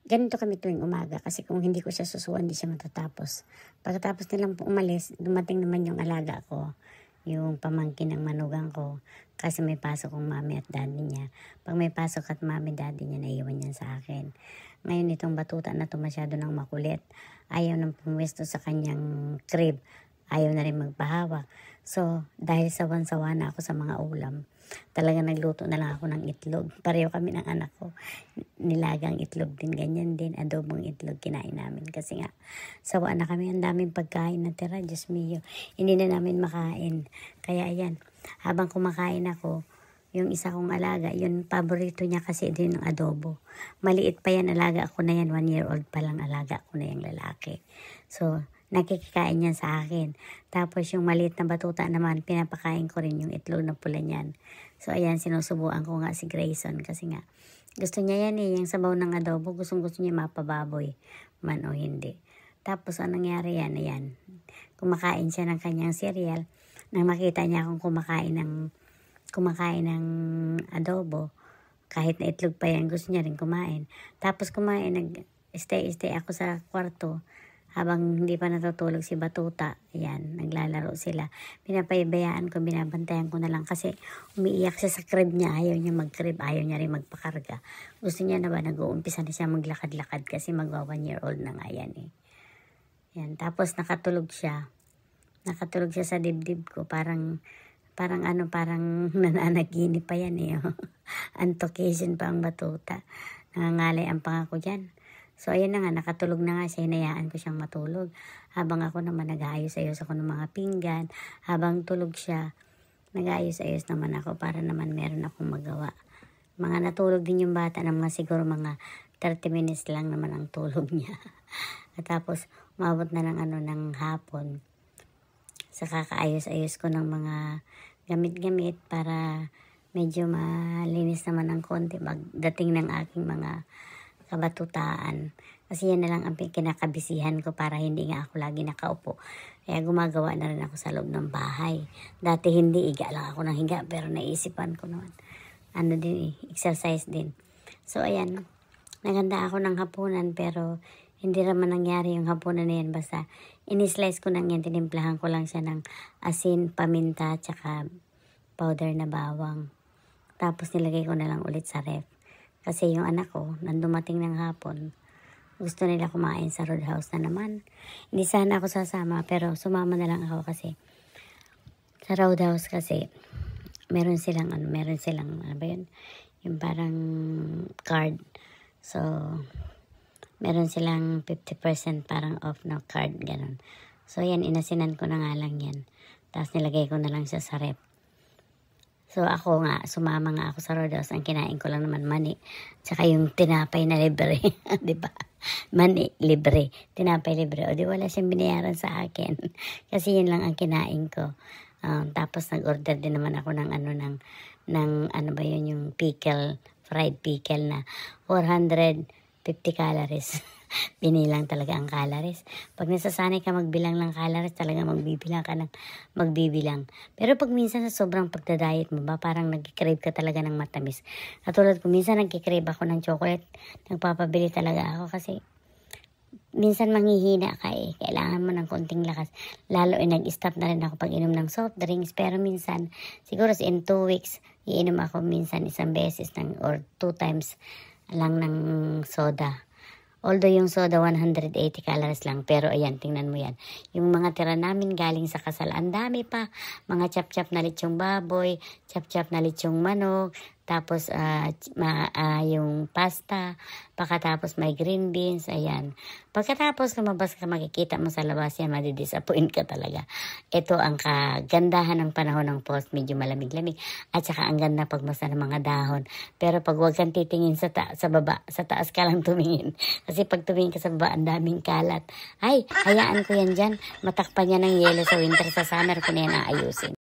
ganito kami tuwing umaga kasi kung hindi ko siya susuan, hindi siya matatapos. Pagkatapos nilang umalis, dumating naman yung alaga ko, yung pamangkin ng manugang ko, kasi may pasok kong mami at daddy niya. Pag may pasok at mami, daddy niya, naiwan yan sa akin. Ngayon itong batuta na to masyado nang makulit. Ayaw nang pumwesto sa kanyang crib. Ayaw na rin magpahawak. So, dahil sawan-sawa na ako sa mga ulam, talaga nagluto na lang ako ng itlog. Pareho kami ng anak ko. Nilagang itlog din, ganyan din. Adobong itlog kinain namin. Kasi nga, sawa na kami. Ang daming pagkain na tira. Diyos mio. Hindi na namin makain. Kaya ayan, habang kumakain ako, yung isa kong alaga, yun paborito niya kasi din ng adobo. Maliit pa yan, alaga ako na yan. 1 year old pa lang alaga ako na yung lalaki. So, nakikikain yan sa akin. Tapos yung maliit na batuta naman, pinapakain ko rin yung itlog na pula niyan. So ayan, sinusubuan ko nga si Grayson kasi nga gusto niya yan yung sabaw ng adobo. Gusto niya mapababoy man o hindi. Tapos anong nangyari yan? Ayan, kumakain siya ng kanyang cereal. Nang makita niya akong kumakain ng adobo, kahit na itlog pa yan, gusto niya rin kumain. Tapos kumain, nag-stay ako sa kwarto. Habang hindi pa natutulog si Batuta, ayan, naglalaro sila. Pinapabayaan ko, binabantayan ko na lang kasi umiiyak siya sa crib niya. Ayaw niya mag-crib, ayaw niya rin magpakarga. Gusto niya na ba, nag-uumpisa na siya maglakad-lakad kasi magwa 1 year old na nga yan eh. Yan, tapos nakatulog siya. Nakatulog siya sa dibdib ko, parang nananaginip pa yan eh. Antocation pa ang Batuta. Nangangalay ang pangako dyan. So, ayan na nga, nakatulog na nga siya, hinayaan ko siyang matulog. Habang ako naman nag-aayos-ayos ako ng mga pinggan, habang tulog siya, nag-aayos-ayos naman ako para naman meron akong magawa. Mga natulog din yung bata na siguro mga 30 minutes lang naman ang tulog niya. At tapos, umabot na ng hapon. Sa kakaayos-ayos ko ng mga gamit-gamit para medyo malinis naman ng konti pagdating ng aking mga kabatutaan. Kasi yan na lang ang kinakabisihan ko para hindi nga ako lagi nakaupo. Kaya gumagawa na rin ako sa loob ng bahay. Dati hindi, higa lang ako ng higa. Pero naisipan ko naman. Exercise din. So ayan, naganda ako ng hapunan pero hindi naman nangyari yung hapunan na yan. Basta in-slice ko lang yan, tinimplahan ko lang siya ng asin, paminta, tsaka powder na bawang. Tapos nilagay ko na lang ulit sa ref. Kasi yung anak ko, nang dumating ng hapon, gusto nila kumain sa Roadhouse na naman. Hindi sana ako sasama, pero sumama na lang ako kasi sa Roadhouse kasi meron silang ano ba yun? Yung parang card. So, meron silang 50% parang off na card, ganun. So, yan, inasinan ko na nga lang yan. Tapos nilagay ko na lang siya sa rep. So, ako nga, sumama nga ako sa Roadhouse. Ang kinain ko lang naman mani. Tsaka yung tinapay na libre. Diba? Mani, libre. Tinapay libre. O di wala siyang binayaran sa akin. Kasi yun lang ang kinain ko. Tapos nag-order din naman ako ng ano ba yun, yung pickle, fried pickle na 450 calories. Binilang talaga ang calories. Pag nasasanay ka magbilang ng calories, talaga magbibilang ka ng magbibilang. Pero pag minsan sa sobrang pagda-diet mo ba, parang nag-crave ka talaga ng matamis. Katulad ko, minsan nag-crave ako ng chocolate. Nagpapabili talaga ako kasi minsan manghihina ka eh. Kailangan mo ng konting lakas. Lalo nag-stop na rin ako pag inom ng soft drinks. Pero minsan, siguro in 2 weeks, iinom ako minsan isang beses or 2 times lang ng soda. Although yung soda 180 calories lang. Pero ayan, tingnan mo yan. Yung mga tira namin galing sa kasal, ang dami pa. Mga chap-chap na lechong baboy, chap-chap na lechong manok, tapos yung pasta, pagkatapos may green beans, ayan. Pagkatapos lumabas ka, makikita mo sa labas yan, madidisappoint ka talaga. Ito ang kagandahan ng panahon ng post, medyo malamig-lamig. At saka ang ganda pagmasa ng mga dahon. Pero pag huwag kang titingin sa baba, sa taas ka lang tumingin. Kasi pag tumingin ka sa baba, ang daming kalat. Ay, hayaan ko yan dyan. Matakpan yan ng yelo sa winter, sa summer ko na yan aayusin.